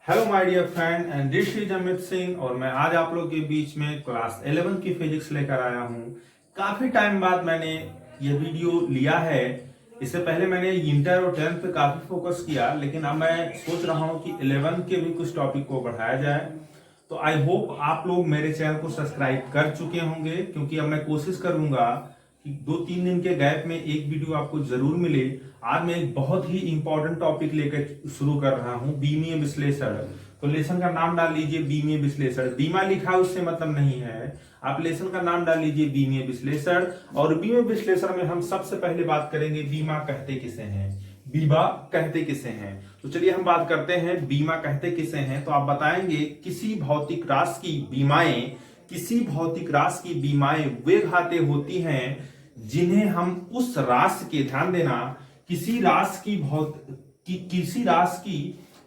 Hello my dear friend and this is Amit Singh और मैं आज आप लोग के बीच में क्लास 11 की फिजिक्स लेकर आया हूँ। काफी टाइम बाद मैंने ये वीडियो लिया है। इससे पहले मैंने इंटर और 10th पे काफी फोकस किया, लेकिन अब मैं सोच रहा हूँ कि 11 के भी कुछ टॉपिक को बढ़ाया जाए। तो आई होप आप लोग मेरे चैनल को सब्सक्राइब कर चुके होंगे, क्योंकि अब मैं कोशिश करूंगा कि 2-3 दिन के गैप में एक वीडियो आपको जरूर मिले। आज मैं एक बहुत ही इंपॉर्टेंट टॉपिक लेकर शुरू कर रहा हूं, बीमीय विश्लेषण। तो लेसन का नाम डाल लीजिए बीमीय विश्लेषण। बीमा लिखा उससे मतलब नहीं है, आप लेसन का नाम डाल लीजिए बीमीय विश्लेषण। और बीमीय विश्लेषण में हम सबसे पहले बात करेंगे बीमा कहते किसे हैं, बीमा कहते किसे हैं। तो चलिए हम बात करते हैं बीमा कहते किसे हैं। तो आप बताएंगे किसी भौतिक राशि की बीमाएं, किसी भौतिक राशि की बीमाएं वे घाते होती हैं जिन्हें हम उस राशि के, ध्यान देना, किसी राशि की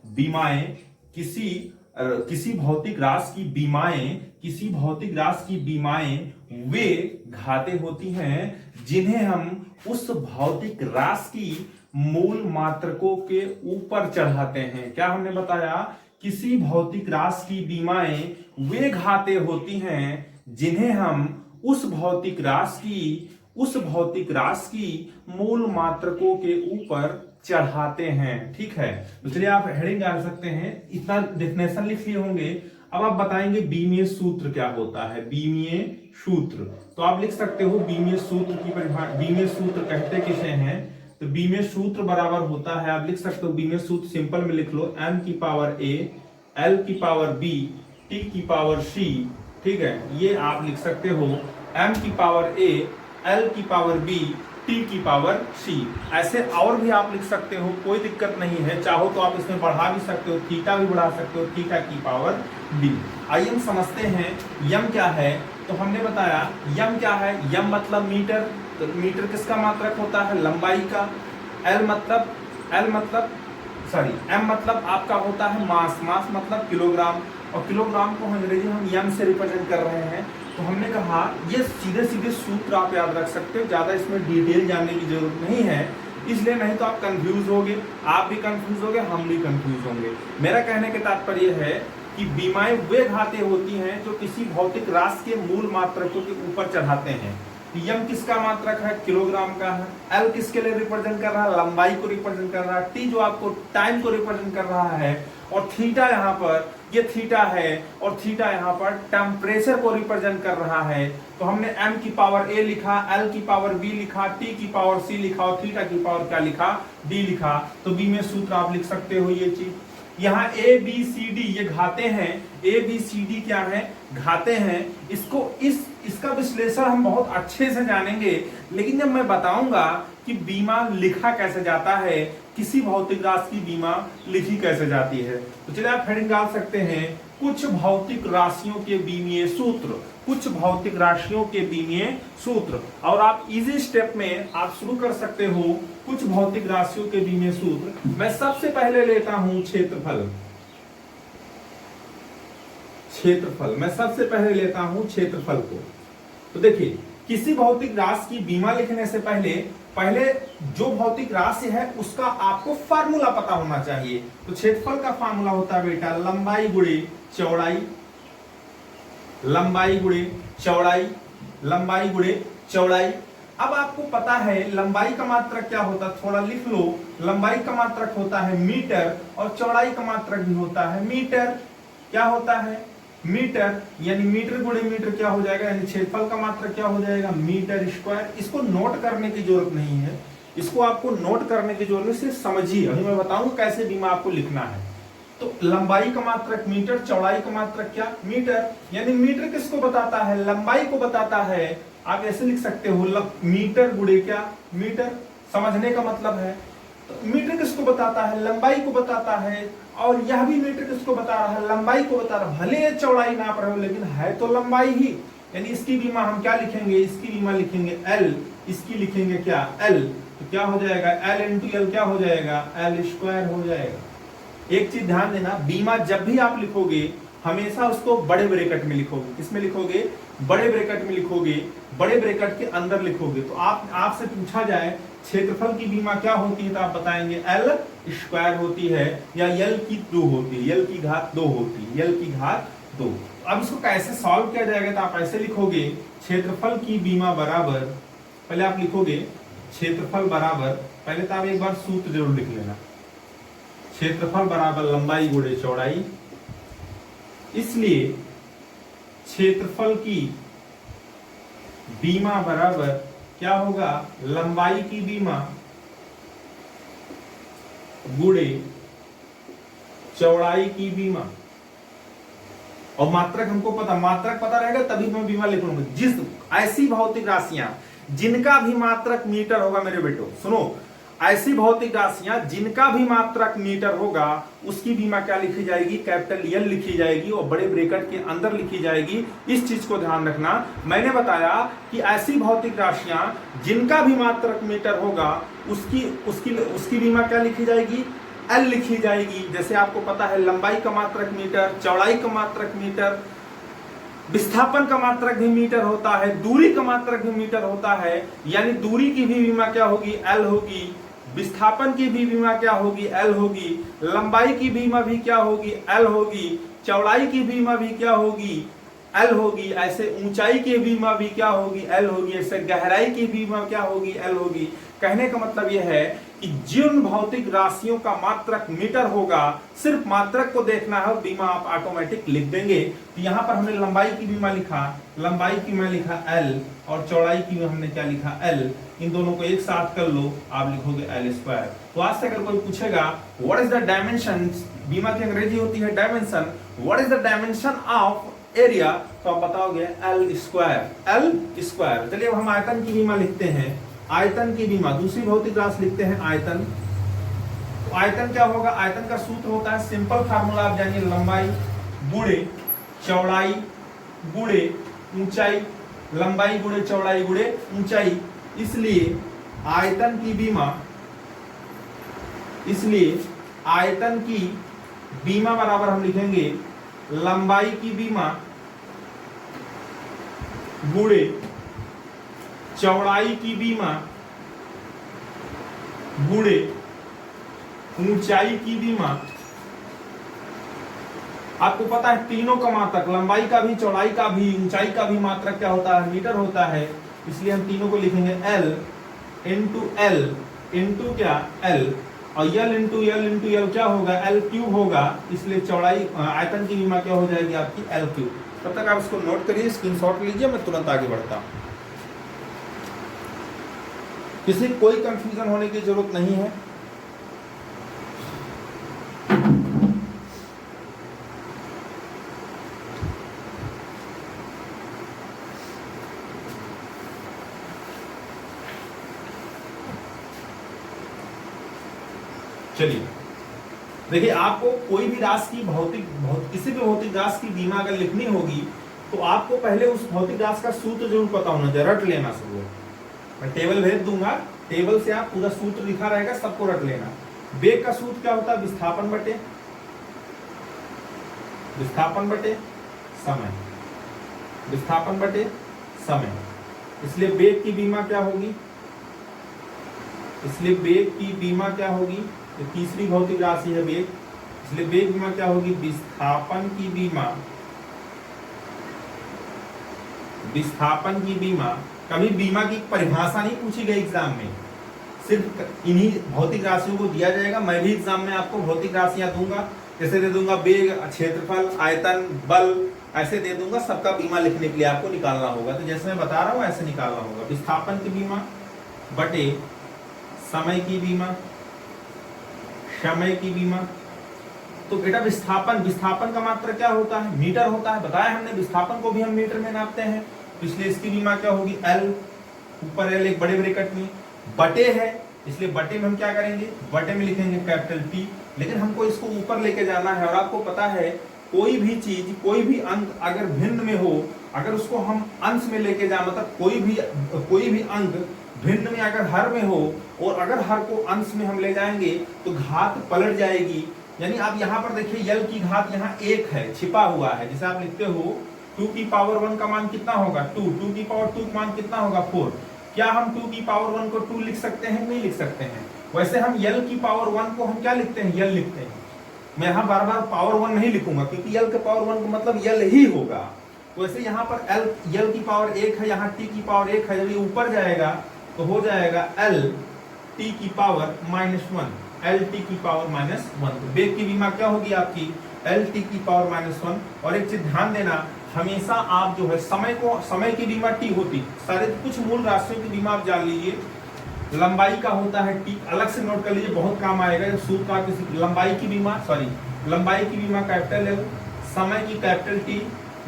बीमाएं, किसी भौतिक राशि की बीमाएं, किसी भौतिक राशि की बीमाएं वे घाते होती हैं जिन्हें हम उस भौतिक राशि की मूल मात्रकों के ऊपर चढ़ाते हैं। क्या हमने बताया? किसी भौतिक राशि की बीमाएं वे घाते होती हैं जिन्हें हम उस भौतिक राशि की मूल मात्रकों के ऊपर चढ़ाते हैं। ठीक है, तो चलिए आप हेडिंग डाल सकते हैं, इतना डेफिनेशन लिख लिए होंगे। अब आप बताएंगे बीमीय सूत्र क्या होता है। बीमीय सूत्र तो आप लिख सकते हो बीमीय सूत्र की परिभाषा। बीमीय सूत्र कहते किसे हैं? तो बीमीय सूत्र बराबर होता है, आप लिख सकते हो बीमीय सूत्र सिंपल में लिख लो, m की पावर a, l की पावर b, t की पावर c। ठीक है, ये आप लिख सकते हो m की पावर a, l की पावर b, t की पावर c। ऐसे और भी आप लिख सकते हो, कोई दिक्कत नहीं है। चाहो तो आप इसमें बढ़ा भी सकते हो, थीटा भी बढ़ा सकते हो, थीटा की पावर b। आइए हम समझते हैं यम क्या है। तो हमने बताया यम क्या है। यम मतलब मीटर। तो मीटर किसका मात्रक होता है? लंबाई का। एम मतलब आपका होता है मास। मास मतलब किलोग्राम, और किलोग्राम को अंग्रेजी में हम यम से रिप्रेजेंट कर रहे हैं। तो हमने कहा ये सीधे सीधे सूत्र आप याद रख सकते हो, ज्यादा इसमें डिटेल जानने की जरूरत नहीं है, इसलिए नहीं तो आप कंफ्यूज होगे, आप भी कंफ्यूज होगे, हम भी कंफ्यूज होंगे। मेरा कहने का तात्पर्य है कि बीमाएं वे घाते होती हैं जो किसी भौतिक राशि के मूल मात्रकों के ऊपर चढ़ाते हैं। यम किसका मात्रक है? किलोग्राम का है। एल किसके लिए रिप्रेजेंट कर रहा है? लंबाई को रिप्रेजेंट कर रहा है। टी जो आपको टाइम को रिप्रेजेंट कर रहा है, और थीटा यहाँ पर, ये थीटा है, और थीटा यहाँ पर टेम्परेचर को रिप्रेजेंट कर रहा है। तो हमने m की पावर a लिखा, l की पावर b लिखा, t की पावर c लिखा, और थीटा की पावर क्या लिखा? d लिखा। तो b में सूत्र आप लिख सकते हो ये चीज। यहाँ a b c d ये घाते हैं। a b c d क्या है? घाते हैं। इसका विश्लेषण हम बहुत अच्छे से जानेंगे, लेकिन जब मैं बताऊंगा कि बीमा लिखा कैसे जाता है, किसी भौतिक राशि की बीमा लिखी कैसे जाती है, तो चलिए आप हेडिंग डाल सकते हैं कुछ भौतिक राशियों के बीमीय सूत्र। कुछ भौतिक राशियों के बीमीय सूत्र। और आप इजी स्टेप में आप शुरू कर सकते हो कुछ भौतिक राशियों के बीमीय सूत्र। मैं सबसे पहले लेता हूं क्षेत्रफल। मैं सबसे पहले लेता हूं क्षेत्रफल को। तो देखिए, किसी भौतिक राशि की बीमा लिखने से पहले जो भौतिक राशि है उसका आपको फार्मूला पता होना चाहिए। तो क्षेत्रफल का फार्मूला होता है बेटा लंबाई गुणे चौड़ाई, लंबाई गुणे चौड़ाई, लंबाई गुणे चौड़ाई। अब आपको पता है लंबाई का मात्रक क्या होता है, थोड़ा लिख लो। लंबाई का मात्रक होता है मीटर, और चौड़ाई का मात्रक भी होता है मीटर। क्या होता है? मीटर। यानी मीटर गुणे मीटर क्या हो जाएगा, यानी क्षेत्रफल का मात्रक क्या हो जाएगा? Metre square. इसको नोट करने की जरूरत नहीं है, इसको आपको नोट करने की जरूरत नहीं, सिर्फ समझिए। अभी मैं बताऊंगा कैसे बीमा आपको लिखना है। तो लंबाई का मात्रक मीटर, चौड़ाई का मात्रक क्या? मीटर। यानी मीटर किसको बताता है? लंबाई को बताता है। आप ऐसे लिख सकते हो मीटर गुणे क्या? मीटर। समझने का मतलब है। तो मीटर किसको बताता है? लंबाई को बताता है। और यह भी मीटर किसको बता रहा है? लंबाई को बता रहा है। भले ये चौड़ाई नाप रहे हो, लेकिन है तो लंबाई ही। यानी इसकी बीमा हम क्या लिखेंगे? इसकी बीमा लिखेंगे L, इसकी लिखेंगे क्या? L। तो क्या हो जाएगा? L इंटू L क्या हो जाएगा? L स्क्वायर हो जाएगा। एक चीज ध्यान देना, बीमा जब भी आप लिखोगे हमेशा उसको बड़े ब्रैकेट में लिखोगे। किसमें लिखोगे? बड़े ब्रैकेट में लिखोगे, बड़े ब्रैकेट के अंदर लिखोगे। तो आपसे पूछा जाए क्षेत्रफल की बीमा क्या होती है तो आप बताएंगे एल स्क्वायर होती है या यल की 2 होती है, यल की घात 2 होती है, यल की घात 2। अब इसको कैसे सॉल्व किया जाएगा तो आप ऐसे लिखोगे क्षेत्रफल की बीमा बराबर, पहले आप लिखोगे क्षेत्रफल बराबर, पहले तो आप एक बार सूत्र जरूर लिख लेना, क्षेत्रफल बराबर लंबाई गुणे चौड़ाई, इसलिए क्षेत्रफल की बीमा बराबर क्या होगा, लंबाई की बीमा गुणे चौड़ाई की बीमा। और मात्रक हमको पता, मात्रक पता रहेगा तभी मैं बीमा लिख लूंगा। जिस ऐसी भौतिक राशियां जिनका भी मात्रक मीटर होगा, मेरे बेटो सुनो, ऐसी भौतिक राशियां जिनका भी मात्रक मीटर होगा उसकी बीमा क्या लिखी जाएगी, कैपिटल एल लिखी जाएगी और बड़े ब्रैकेट के अंदर लिखी जाएगी। इस चीज को ध्यान रखना। मैंने बताया कि ऐसी भौतिक राशियां जिनका भी मात्रक मीटर होगा उसकी उसकी उसकी बीमा क्या लिखी जाएगी, एल लिखी जाएगी। जैसे आपको पता है लंबाई का मात्रक मीटर, चौड़ाई का मात्रक मीटर, विस्थापन का मात्रक भी मीटर होता है, दूरी का मात्रक भी मीटर होता है, यानी दूरी की भी बीमा क्या होगी, एल होगी, विस्थापन की भी बीमा क्या होगी, एल होगी, लंबाई की बीमा भी क्या होगी, एल होगी, चौड़ाई की बीमा भी क्या होगी, एल होगी, ऐसे ऊंचाई की बीमा भी क्या होगी, एल होगी, ऐसे गहराई की बीमा क्या होगी, एल होगी। कहने का मतलब यह है कि जिन भौतिक राशियों का मात्रक मीटर होगा सिर्फ मात्रक को देखना है, बीमा आप ऑटोमेटिक लिख देंगे। तो यहां पर हमने लंबाई की बीमा लिखा, लंबाई की मैं लिखा एल और चौड़ाई की हमने क्या लिखा, एल। इन दोनों को एक साथ कर लो, आप लिखोगे एल स्क्वायर। तो आज से अगर कोई पूछेगा व्हाट इज द डायमेंशन, बीमा की अंग्रेजी होती है dimension, what is the dimension of area, तो आप बताओगे एल स्क्वायर, एल स्क्वायर। चलिए अब हम आयतन की बीमा लिखते हैं, आयतन की बीमा, दूसरी भौतिक राशि लिखते हैं आयतन। तो आयतन क्या होगा, आयतन का सूत्र होता है, सिंपल फार्मूला आप जानिए, लंबाई गुणे चौड़ाई गुणे ऊंचाई, लंबाई गुणे चौड़ाई गुणे ऊंचाई। इसलिए आयतन की बीमा, इसलिए आयतन की बीमा बराबर हम लिखेंगे लंबाई की बीमा गुणे चौड़ाई की बीमा गुणे ऊंचाई की बीमा। आपको पता है तीनों का मात्रक, लंबाई का भी, चौड़ाई का भी, ऊंचाई का भी मात्रक क्या होता है, मीटर होता है। इसलिए हम तीनों को लिखेंगे एल इंटू क्या, एल, और यल इंटू यल क्या होगा, एल क्यूब होगा। इसलिए चौड़ाई आयतन की बीमा क्या हो जाएगी आपकी, एल क्यूब। तब तक आप इसको नोट करिए, स्क्रीनशॉट लीजिए, मैं तुरंत आगे बढ़ता हूं। किसी कोई कंफ्यूजन होने की जरूरत नहीं है। चलिए देखिए, आपको कोई भी राशि की किसी भी भौतिक राशि की बीमा अगर लिखनी होगी तो आपको पहले उस भौतिक राशि का सूत्र जरूर पता होना चाहिए, रट लेना सब। मैं टेबल भेज दूंगा, टेबल से आप पूरा सूत्र लिखा रहेगा, सबको रट लेना। वेग का सूत्र क्या होता है, विस्थापन बटे समय, विस्थापन बटे समय। इसलिए वेग की बीमा क्या होगी, इसलिए वेग की बीमा क्या होगी, तो तीसरी भौतिक राशि है वेग, इसलिए वेग बीमा क्या होगी, विस्थापन की बीमा, विस्थापन की बीमा। कभी बीमा की परिभाषा नहीं पूछी गई एग्जाम में, सिर्फ इन्हीं भौतिक राशियों को दिया जाएगा। मैं भी एग्जाम में आपको भौतिक राशियां दूंगा, जैसे दे दूंगा वेग, क्षेत्रफल, आयतन, बल, ऐसे दे दूंगा। सबका बीमा लिखने के लिए आपको निकालना होगा। तो जैसे मैं बता रहा हूं ऐसे निकालना होगा, विस्थापन की बीमा बटे समय की बीमा, समय की बीमा। तो बेटा विस्थापन का मात्रा क्या होता है, मीटर होता है, बताया हमने। विस्थापन को भी हम मीटर में नापते हैं, इसलिए इसकी बीमा क्या होगी, एल, ऊपर एल एक बड़े ब्रैकेट में, बटे है, इसलिए बटे में हम क्या करेंगे, बटे में लिखेंगे कैपिटल टी। लेकिन हमको इसको ऊपर लेके जाना है, और आपको पता है कोई भी चीज, कोई भी अंक अगर भिन्न में हो, अगर उसको हम अंश में लेके जाए, मतलब कोई भी अंक भिन्न में अगर हर में हो, और अगर हर को अंश में हम ले जाएंगे तो घात पलट जाएगी। यानी आप यहाँ पर देखिए, यल की घात यहाँ 1 है, छिपा हुआ है। जैसे आप लिखते हो 2 की पावर 1 का मान कितना होगा, 2, 2 की पावर 2 का मान कितना होगा, 4। क्या हम 2 की पावर 1 को 2 लिख सकते हैं? नहीं लिख सकते हैं। वैसे हम l की पावर 1 को हम क्या लिखते हैं? l लिखते हैं। मैं यहाँ बार बार पावर 1 नहीं लिखूंगा क्योंकि l के पावर 1 का मतलब l ही होगा। तो वैसे यहाँ पर l की पावर 1 है, यहाँ t की पावर 1 है। जब ये ऊपर जाएगा तो हो जाएगा l t की पावर -1, l t की पावर -1। तो वेग की विमा क्या होगी आपकी? l t की पावर -1। और एक चीज ध्यान देना, हमेशा आप जो है समय की विमा t होती, सारे कुछ मूल राशियों की विमा आप जान लीजिए। लंबाई का होता है t, अलग से नोट कर लीजिए, बहुत काम आएगा सूत्र का। किसी लंबाई की विमा कैपिटल L, समय की कैपिटल T,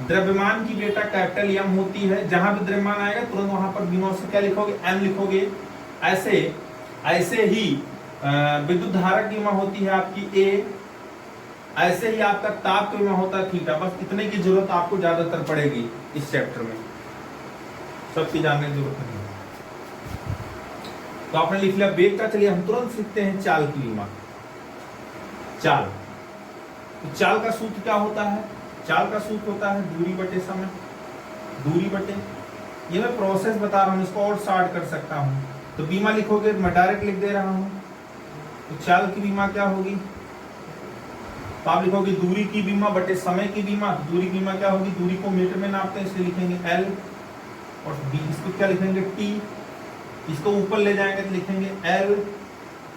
द्रव्यमान की बेटा कैपिटल M होती है। जहां भी द्रव्यमान आएगा तुरंत वहां पर विमा से क्या लिखोगे? M लिखोगे। ऐसे ही विद्युत धारा की विमा होती है आपकी A, ऐसे ही आपका ताप की विमा होता है थीटा। बस इतने की जरूरत आपको ज्यादातर पड़ेगी इस चैप्टर में, सबकी जानने की जरूरत नहीं। तो आपने लिख लिया वेग का। चलिए हम तुरंत सीखते हैं चाल की विमा। चाल का सूत्र क्या होता है? चाल का सूत्र होता है दूरी बटे समय, दूरी बटे, ये मैं प्रोसेस बता रहा हूं, इसको और शॉर्ट कर सकता हूं। तो बीमा लिखोगे, मैं डायरेक्ट लिख दे रहा हूं। तो चाल की बीमा क्या होगी? तो आप लिखोगे दूरी की बीमा बटे समय की बीमा। दूरी की बीमा क्या होगी? दूरी को मीटर में नापते हैं इसलिए लिखेंगे L, और इसको क्या लिखेंगे? T। इसको ऊपर ले जाएंगे तो लिखेंगे L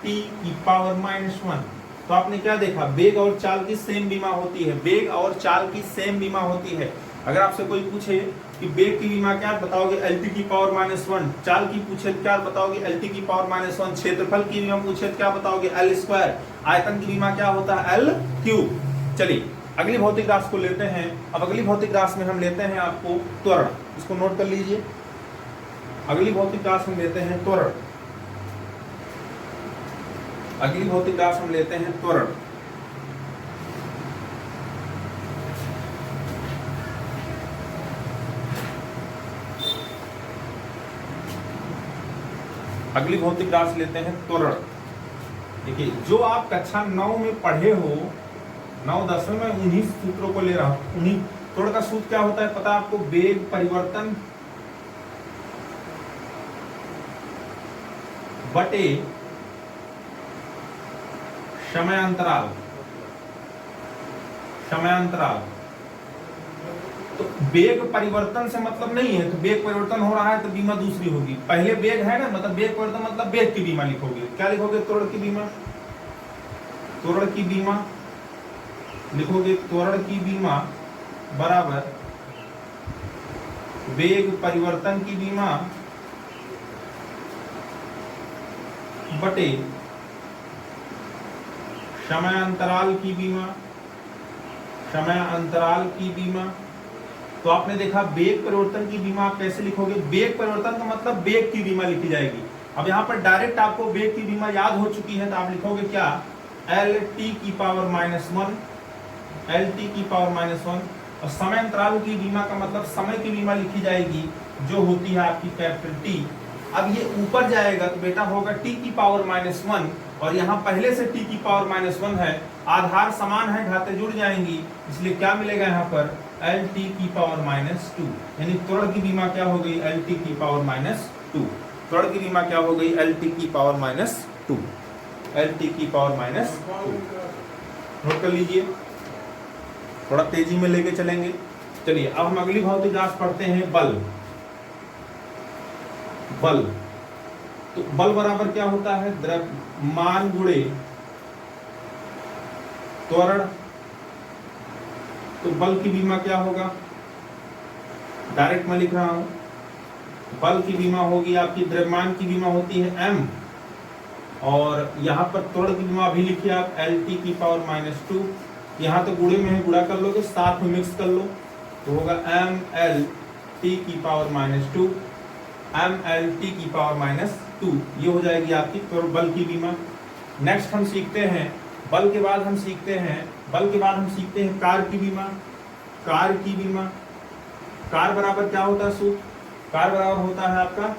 T की पावर -1। तो आपने क्या देखा? वेग और चाल की सेम बीमा होती है, वेग और चाल की सेम बीमा होती है। अगर आपसे कोई पूछे कि वेग की बीमा क्या, बताओगे LT की पावर -1। चाल की पूछे क्या बताओगे? LT की पावर -1। क्षेत्रफल की बीमा पूछे क्या बताओगे? L²। आयतन की बीमा क्या होता है? L3। चलिए अगली भौतिक राशि को लेते हैं। अब अगली भौतिक राशि में हम लेते हैं आपको त्वरण, इसको नोट कर लीजिए। अगली भौतिक राशि हम लेते हैं त्वरण। अगली भौतिक राशि हम लेते हैं त्वरण। अगली भौतिक राशि लेते हैं त्वरण। देखिए जो आप कक्षा 9 में पढ़े हो, 9-10 में, उन्हीं सूत्रों को ले रहा हूं। उन्हीं त्वरण का सूत्र क्या होता है पता है आपको? वेग परिवर्तन बटे समयांतराल। तो वेग परिवर्तन से मतलब नहीं है, तो वेग परिवर्तन हो रहा है तो बीमा दूसरी होगी। पहले वेग है ना, मतलब वेग परिवर्तन मतलब वेग की बीमा लिखोगे। क्या लिखोगे? त्वरण की बीमा। त्वरण की बीमा लिखोगे, त्वरण की बीमा बराबर वेग परिवर्तन की बीमा बटे समयांतराल की बीमा। समयांतराल की बीमा। तो आपने देखा वेग परिवर्तन की बीमा आप कैसे लिखोगे? वेग परिवर्तन का मतलब वेग की बीमा लिखी जाएगी। अब यहाँ पर डायरेक्ट आपको वेग की बीमा याद हो चुकी है, तो आप लिखोगे क्या? LT की पावर -1, LT की पावर -1। और समयांतराल की बीमा का मतलब समय की बीमा लिखी जाएगी, जो होती है आपकी कैपिटल T। अब ये ऊपर जाएगा तो बेटा होगा T की पावर -1, और यहाँ पहले से T की पावर -1 है, आधार समान है, घातें जुड़ जाएंगी, इसलिए क्या मिलेगा यहाँ पर? LT की पावर -2। यानी त्वरण की बीमा क्या हो गई? LT की पावर -2। त्वरण की बीमा क्या हो गई? LT की पावर -2। LT की पावर -2। नोट कर लीजिए, थोड़ा तेजी में लेके चलेंगे। चलिए अब हम अगली भौतिक राशि पढ़ते हैं, बल। बल, तो बल बराबर क्या होता है? द्रव्यमान गुणे त्वरण। तो बल की बीमा क्या होगा? डायरेक्ट मैं लिख रहा हूं, बल की बीमा होगी आपकी, द्रव्यमान की बीमा होती है M, और यहां पर त्वरण की बीमा भी लिखिए आप LT की पावर -2। यहां तो गुणे में है, गुणा कर लोगे, साथ में मिक्स कर लो तो होगा MLT की पावर -2, MLT की पावर -2। ये हो जाएगी आपकी बल की बीमा। नेक्स्ट हम सीखते हैं बल के बाद हम सीखते हैं कार की बीमा। कार की बीमा, कार बराबर क्या होता है सूत्र? कार बराबर होता है आपका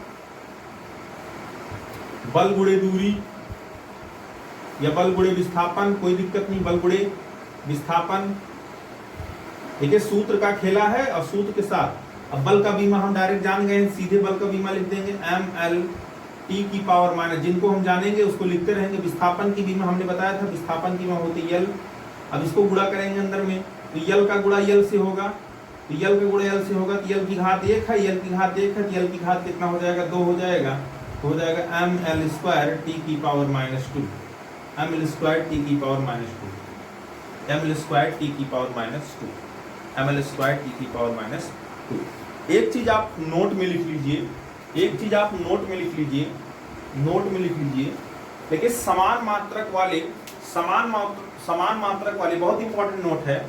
बल गुणे दूरी या बल गुणे विस्थापन, कोई दिक्कत नहीं, बल गुणे विस्थापन। ठीक है, सूत्र का खेला है और सूत्र के साथ अब बल का बीमा हम डायरेक्ट जान गए, सीधे बल का बीमा लिख देंगे ml t की पावर माइनस, जिनको हम जानेंगे उसको लिखते रहेंगे। विस्थापन की बीमा हमने बताया था, विस्थापन की बीमा होती है L। अब इसको गुणा करेंगे अंदर में, तो L का गुणा L से होगा, तो L का गुणा L से होगा, तो L की घात 1 है, L की घात 1 है, तो L की घात कितना हो जाएगा, 2 हो जाएगा, तो हो जाएगा ml स्क्वायर t की power minus 2, ml square t की power minus 2, ml square t की power minus 2, ml square t की पावर माइनस 2। एक चीज आप नोट में लिख लीजिए, एक चीज आप नोट में लिख लीजिए, नोट में लिख लीजिए, देखिए समान मात्रक वाले बहुत इंपॉर्टेंट नोट है,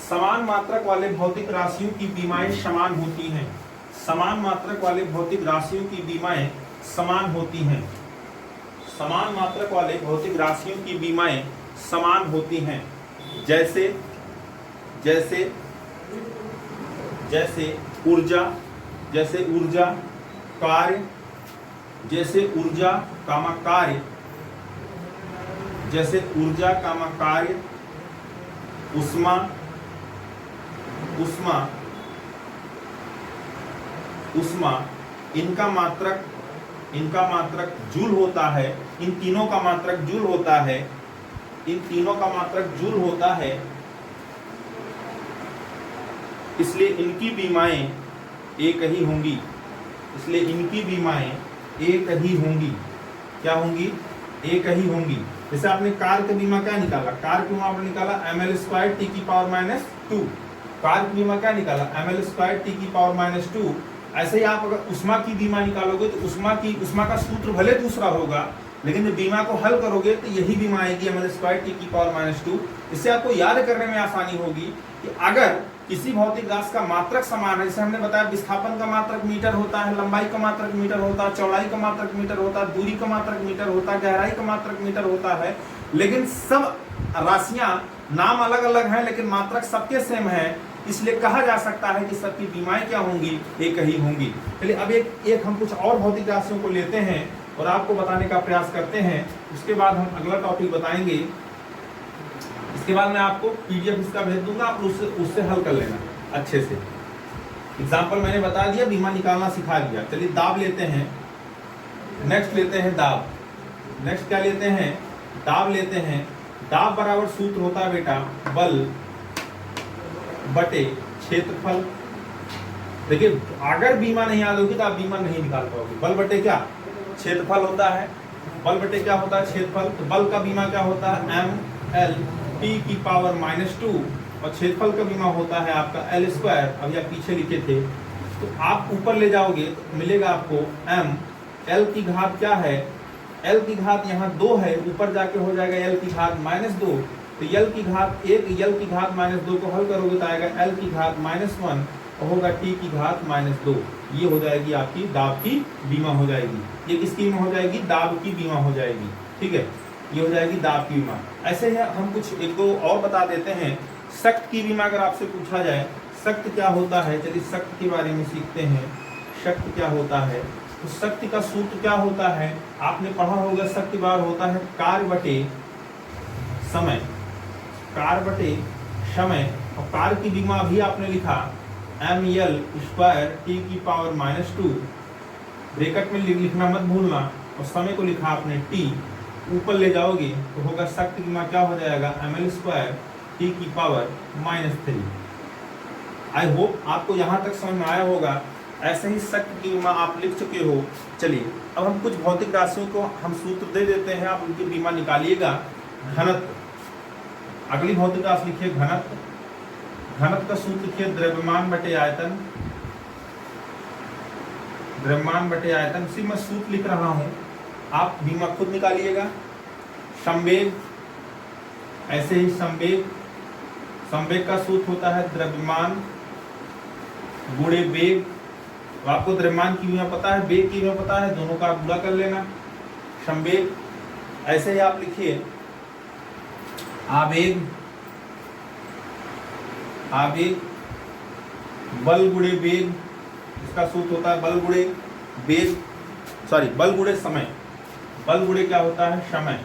समान मात्रक वाले भौतिक राशियों की बीमाएं समान होती हैं, समान मात्रक वाले भौतिक राशियों की बीमाएं समान होती हैं, समान मात्रक वाले भौतिक राशियों की बीमाएं समान होती हैं। जैसे जैसे जैसे ऊर्जा, जैसे ऊर्जा कार्य, जैसे ऊर्जा कामा कार्य, जैसे ऊर्जा कामा कार्य, उष्मा, उष्मा, उष्मा, इनका मात्रक जूल होता है, इन तीनों का मात्रक जूल होता है, इन तीनों का मात्रक जूल होता है, इसलिए इनकी बीमाएं एक ही होंगी, इसलिए इनकी बीमाएं एक ही होंगी। क्या होंगी? एक ही होंगी। जैसे आपने कार का बीमा क्या निकाला, कार का बीमा आपने निकाला ml स्क्वायर t की पावर माइनस 2, कार का बीमा क्या निकाला ml स्क्वायर t की पावर माइनस 2। ऐसे ही आप अगर उष्मा की बीमा निकालोगे तो उष्मा का सूत्र भले दूसरा होगा, लेकिन जब बीमा को हल करोगे तो यही बीमा आएगी ml स्क्वायर t की पावर माइनस 2। इससे आपको याद करने में आसानी होगी कि अगर किसी भौतिक राशि का मात्रक समान है, जैसे हमने बताया विस्थापन का मात्रक मीटर होता है, लंबाई का मात्रक मीटर होता है, चौड़ाई का मात्रक मीटर होता है, दूरी का मात्रक मीटर होता है, गहराई का मात्रक मीटर होता है, लेकिन सब राशियां नाम अलग अलग हैं लेकिन मात्रक सबके सेम है, इसलिए कहा जा सकता है कि सबकी बीमाएं क्या होंगी, एक ही होंगी। चलिए अब एक हम कुछ और भौतिक राशियों को लेते हैं और आपको बताने का प्रयास करते हैं, उसके बाद हम अगला टॉपिक बताएंगे। इसके बाद मैं आपको पीडीएफ इसका भेज दूंगा, आप उससे हल कर लेना अच्छे से। एग्जाम्पल मैंने बता दिया, बीमा निकालना सिखा दिया। चलिए दाब लेते हैं, नेक्स्ट लेते हैं दाब। नेक्स्ट क्या लेते हैं? दाब लेते हैं। दाब बराबर सूत्र होता है बेटा बल बटे क्षेत्रफल। देखिए अगर बीमा नहीं याद होगी तो आप बीमा नहीं निकाल पाओगे। बल बटे क्या? क्षेत्रफल होता है। बल बटे क्या होता है? क्षेत्रफल। तो बल का बीमा क्या होता है? ml t की पावर माइनस 2 और क्षेत्रफल का बीमा होता है आपका l स्क्वायर। अभी आप पीछे लिखे थे तो आप ऊपर ले जाओगे तो मिलेगा आपको m l की घात क्या है? l की घात यहाँ 2 है, ऊपर जाके हो जाएगा l की घात माइनस 2। तो l की घात 1, l की घात माइनस 2 को हल करोगे तो आएगा l की घात माइनस 1 और होगा t की घात माइनस 2। ये हो जाएगी आपकी दाब की बीमा हो जाएगी। ये किसकी बीमा हो जाएगी? दाब की बीमा हो जाएगी। ठीक है, ये हो जाएगी दाब की बीमा। ऐसे ही हम कुछ एक दो और बता देते हैं। सख्त की बीमा अगर आपसे पूछा जाए सख्त क्या होता है, चलिए सख्त के बारे में सीखते हैं। सख्त क्या होता है? तो सख्त का सूत्र क्या होता है? आपने पढ़ा होगा, सख्त बार होता है कार्य बटे समय, कार्य बटे समय। और कार्य की बीमा भी आपने लिखा ml स्क्वायर t की पावर माइनस 2, ब्रैकेट में लिखना मत भूलना, और समय को लिखा आपने t। ऊपर ले जाओगे तो होगा सख्त बीमा क्या हो जाएगा? ml स्क्वायर t की पावर माइनस 3। आई होप आपको यहाँ तक समझ में आया होगा। ऐसे ही सख्त की बीमा आप लिख चुके हो। चलिए अब हम कुछ भौतिक राशियों को हम सूत्र दे देते हैं, आप उनकी बीमा निकालिएगा। घनत्व, अगली भौतिक राशि लिखिए घनत्व। घनत्व का सूत्र लिखिए द्रव्यमान बटे आयतन, द्रव्यमान बटे आयतन। सिर्फ मैं सूत्र लिख रहा हूं, आप बीमा खुद निकालिएगा। संवेग, ऐसे ही संवेग, संवेग का सूत्र होता है द्रव्यमान गुणे वेग। तो आपको द्रव्यमान की बीमा पता है, वेग की बीमा पता है, दोनों का आप गुणा कर लेना। संवेग, ऐसे ही आप लिखिए आवेग, आवेग बल गुणे वेग, इसका सूत्र होता है बल गुणे वेग, सॉरी बल गुणे समय। बल गुणे क्या होता है? समय,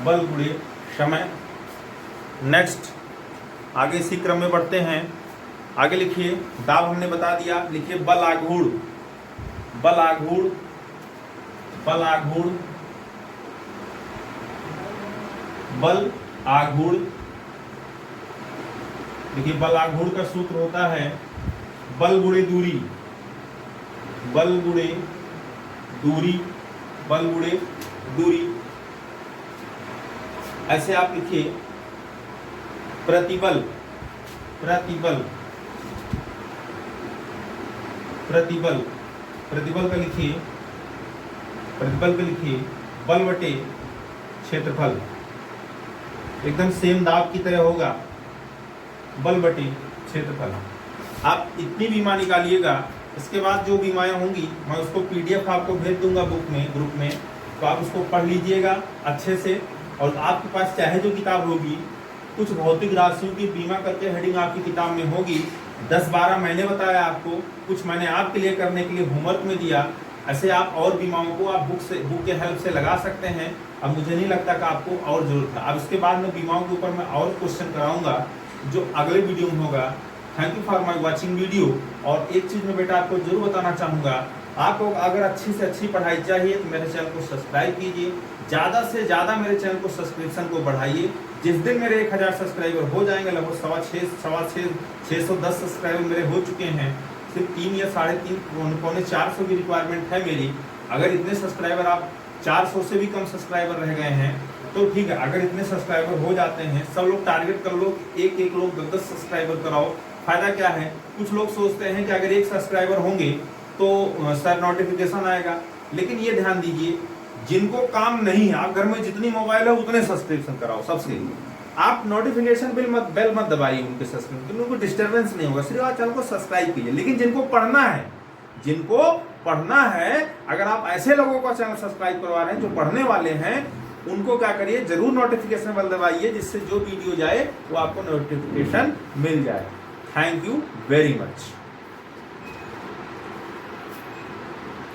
बल गुणे समय। नेक्स्ट आगे इसी क्रम में बढ़ते हैं। आगे लिखिए, दाब हमने बता दिया, लिखिए बल आघूर्ण, बल आघूर्ण, बल आघूर्ण, बल आघूर्ण। देखिए बल आघूर्ण का सूत्र होता है बल गुणे दूरी, बल गुणे दूरी, बल गुणे दूरी। ऐसे आप लिखिए प्रतिबल, प्रतिबल, प्रतिबल, प्रतिबल का लिखिए, प्रतिबल का लिखिए बल बटे क्षेत्रफल, एकदम सेम दाब की तरह होगा, बल बटे क्षेत्रफल। आप इतनी बीमा निकालिएगा, इसके बाद जो बीमाएं होंगी मैं उसको पीडीएफ आपको भेज दूंगा बुक में, ग्रुप में, तो आप उसको पढ़ लीजिएगा अच्छे से। और आपके पास चाहे जो किताब होगी, कुछ भौतिक राशियों की बीमा करके हेडिंग आपकी किताब में होगी, 10-12 मैंने बताया आपको, कुछ मैंने आपके लिए करने के लिए होमवर्क में दिया। ऐसे आप और बीमाओं को आप बुक के हेल्प से लगा सकते हैं। अब मुझे नहीं लगता कि आपको और जरूरत है। अब इसके बाद में बीमाओं के ऊपर मैं और क्वेश्चन कराऊंगा जो अगले वीडियो में होगा। Thank you for my watching video. और एक चीज़ मैं बेटा आपको जरूर बताना चाहूँगा, आपको अगर अच्छी से अच्छी पढ़ाई चाहिए तो मेरे चैनल को सब्सक्राइब कीजिए, ज़्यादा से ज़्यादा मेरे चैनल को सब्सक्रिप्शन को बढ़ाइए। जिस दिन मेरे 1000 सब्सक्राइबर हो जाएंगे, लगभग 610 सब्सक्राइबर मेरे हो चुके हैं, सिर्फ 3 या 3.5 पौने 400 की रिक्वायरमेंट है मेरी। अगर इतने सब्सक्राइबर, आप 400 से भी कम सब्सक्राइबर रह गए हैं तो ठीक है, अगर इतने सब्सक्राइबर हो जाते हैं, सब लोग टारगेट कर लो, एक एक लोग 10-10 सब्सक्राइबर कराओ। फायदा क्या है, कुछ लोग सोचते हैं कि अगर 1 सब्सक्राइबर होंगे तो सर नोटिफिकेशन आएगा, लेकिन ये ध्यान दीजिए, जिनको काम नहीं है, आप घर में जितनी मोबाइल है उतने सब्सक्रिप्शन कराओ। सबसे आप नोटिफिकेशन बेल मत दबाइए उनके सब्सक्रिप्शन, उनको डिस्टर्बेंस नहीं होगा, सिर्फ आप चैनल को सब्सक्राइब कीजिए। लेकिन जिनको पढ़ना है, जिनको पढ़ना है, अगर आप ऐसे लोगों का चैनल सब्सक्राइब करवा रहे हैं जो पढ़ने वाले हैं, उनको क्या करिए, जरूर नोटिफिकेशन बेल दबाइए, जिससे जो वीडियो जाए वो आपको नोटिफिकेशन मिल जाए। Thank you very much.